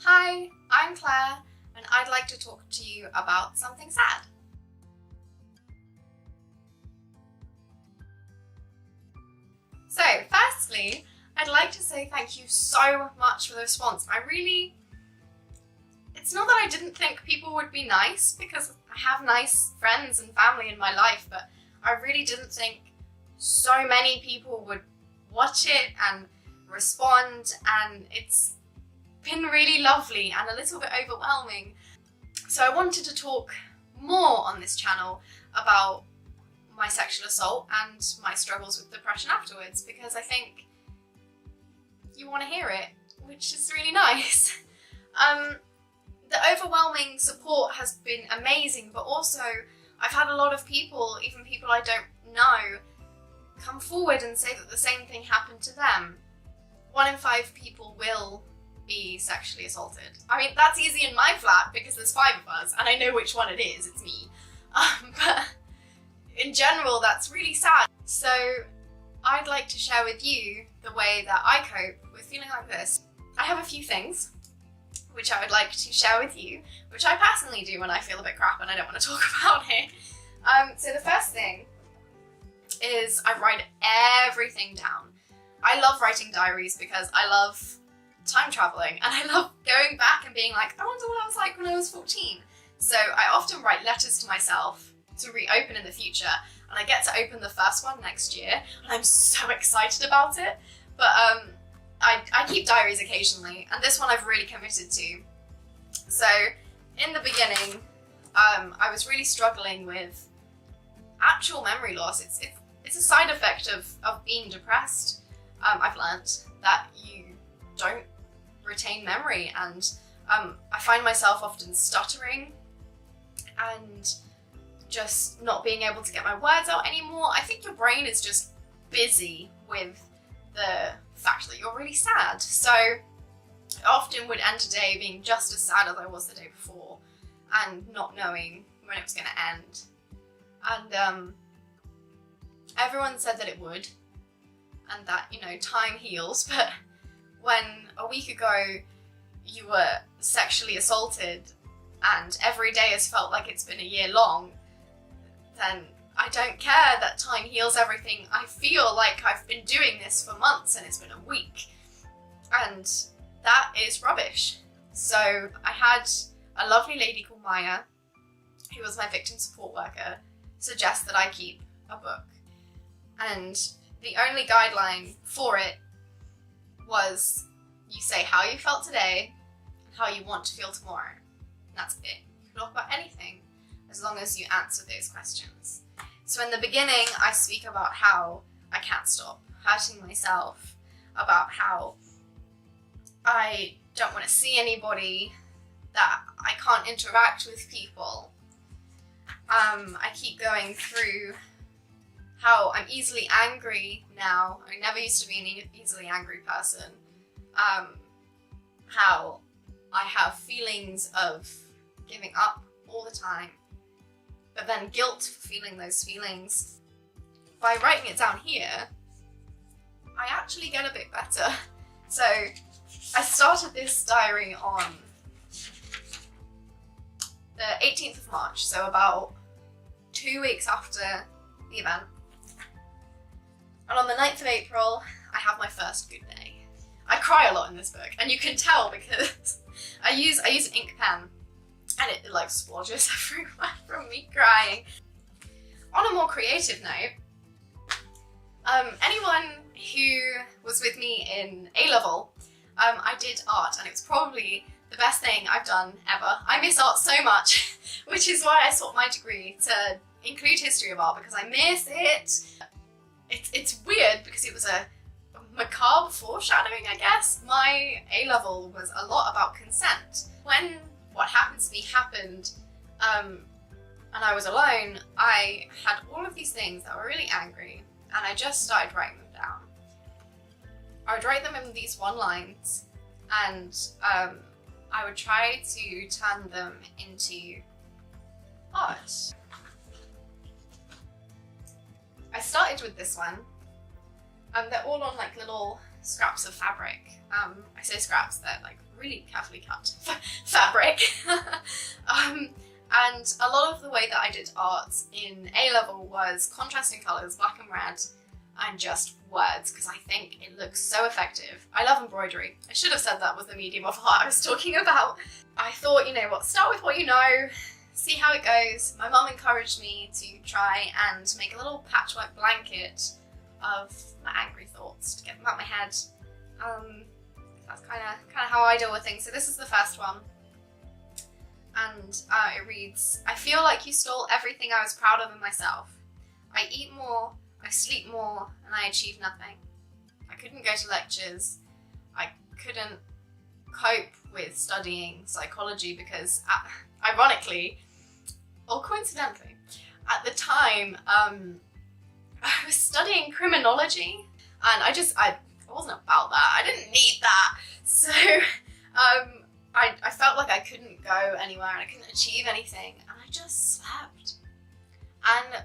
Hi, I'm Claire, and I'd like to talk to you about something sad. So, firstly, I'd like to say thank you so much for the response. It's not that I didn't think people would be nice, because I have nice friends and family in my life, but I really didn't think so many people would watch it and respond, and it's been really lovely and a little bit overwhelming. So I wanted to talk more on this channel about my sexual assault and my struggles with depression afterwards, because I think you want to hear it, which is really nice. The overwhelming support has been amazing, but also I've had a lot of people, even people I don't know, come forward and say that the same thing happened to them. 1 in 5 people will be sexually assaulted. I mean, that's easy in my flat because there's 5 of us and I know which one it is, it's me. But in general, that's really sad. So I'd like to share with you the way that I cope with feeling like this. I have a few things which I would like to share with you, which I personally do when I feel a bit crap and I don't want to talk about it. So the first thing is I write everything down. I love writing diaries because I love time traveling and I love going back and being like, I wonder what I was like when I was 14. So I often write letters to myself to reopen in the future, and I get to open the first one next year and I'm so excited about it. But I keep diaries occasionally, and this one I've really committed to. So in the beginning, I was really struggling with actual memory loss. It's a side effect of being depressed. I've learnt that you don't retain memory, and I find myself often stuttering and just not being able to get my words out anymore. I think your brain is just busy with the fact that you're really sad. So I often would end a day being just as sad as I was the day before and not knowing when it was going to end. And everyone said that it would, and that, you know, time heals, but when a week ago you were sexually assaulted and every day has felt like it's been a year long, then I don't care that time heals everything. I feel like I've been doing this for months and it's been a week, and that is rubbish. So I had a lovely lady called Maya, who was my victim support worker, suggest that I keep a book, and the only guideline for it was you say how you felt today and how you want to feel tomorrow. And that's it. You can talk about anything as long as you answer those questions. So in the beginning, I speak about how I can't stop hurting myself, about how I don't want to see anybody, that I can't interact with people. I keep going through how I'm easily angry now. I never used to be an easily angry person. How I have feelings of giving up all the time, but then guilt for feeling those feelings. By writing it down here, I actually get a bit better. So I started this diary on the 18th of March, so about 2 weeks after the event. And on the 9th of April, I have my first good day. I cry a lot in this book, and you can tell because I use an ink pen, and it like splodges everywhere from me crying. On a more creative note, anyone who was with me in A-level, I did art, and it was probably the best thing I've done ever. I miss art so much, which is why I sought my degree to include history of art, because I miss it. It's weird because it was a macabre foreshadowing, I guess. My A-level was a lot about consent. When what happened to me happened, and I was alone, I had all of these things that were really angry, and I just started writing them down. I would write them in these one lines, and I would try to turn them into art. I started with this one. They're all on like little scraps of fabric. I say scraps, they're like really carefully cut fabric. And a lot of the way that I did art in A-level was contrasting colours, black and red, and just words, because I think it looks so effective. I love embroidery. I should have said that was the medium of art I was talking about. I thought, you know what, start with what you know, see how it goes. My mum encouraged me to try and make a little patchwork blanket of my angry thoughts to get them out my head. That's kind of how I deal with things. So this is the first one. And it reads, I feel like you stole everything I was proud of in myself. I eat more, I sleep more, and I achieve nothing. I couldn't go to lectures. I couldn't cope with studying psychology because, ironically, or coincidentally, at the time, I was studying criminology, and I wasn't about that. I didn't need that. So, I felt like I couldn't go anywhere and I couldn't achieve anything, and I just slept. And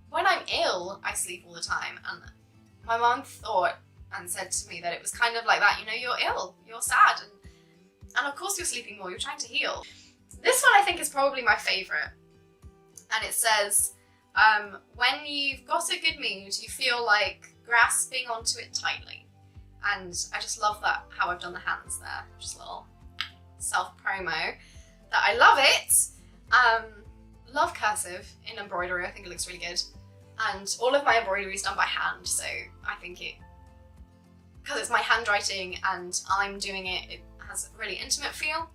when I'm ill, I sleep all the time, and my mum thought and said to me that it was kind of like that, you know, you're ill, you're sad, and of course you're sleeping more, you're trying to heal. This one I think is probably my favourite, and it says, when you've got a good mood, you feel like grasping onto it tightly. And I just love that, how I've done the hands there, just a little self-promo, that I love it. Love cursive in embroidery, I think it looks really good. And all of my embroidery is done by hand, so I think because it's my handwriting and I'm doing it, it has a really intimate feel.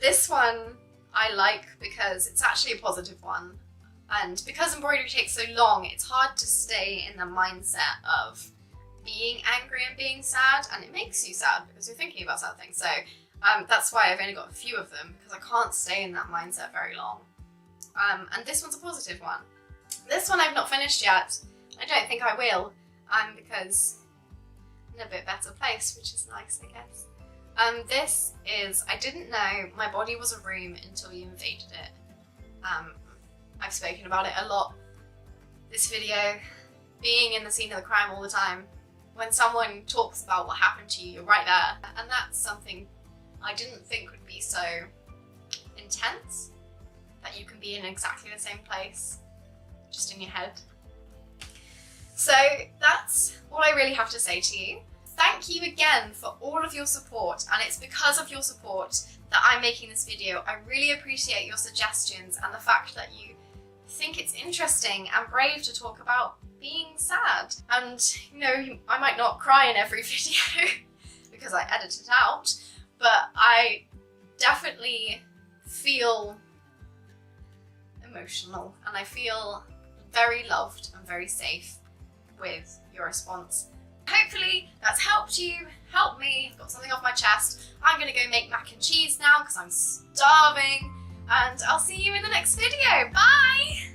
This one I like because it's actually a positive one. And because embroidery takes so long, it's hard to stay in the mindset of being angry and being sad, and it makes you sad because you're thinking about sad things. So that's why I've only got a few of them, because I can't stay in that mindset very long. And this one's a positive one. This one I've not finished yet. I don't think I will, because I'm in a bit better place, which is nice, I guess. This is, I didn't know my body was a room until you invaded it. I've spoken about it a lot. This video, being in the scene of the crime all the time. When someone talks about what happened to you, you're right there. And that's something I didn't think would be so intense, that you can be in exactly the same place, just in your head. So that's all I really have to say to you. Thank you again for all of your support, and it's because of your support that I'm making this video. I really appreciate your suggestions and the fact that you think it's interesting and brave to talk about being sad. And you know, I might not cry in every video because I edit it out, but I definitely feel emotional and I feel very loved and very safe with your response. Hopefully that's helped you, helped me, I've got something off my chest. I'm gonna go make mac and cheese now because I'm starving, and I'll see you in the next video. Bye!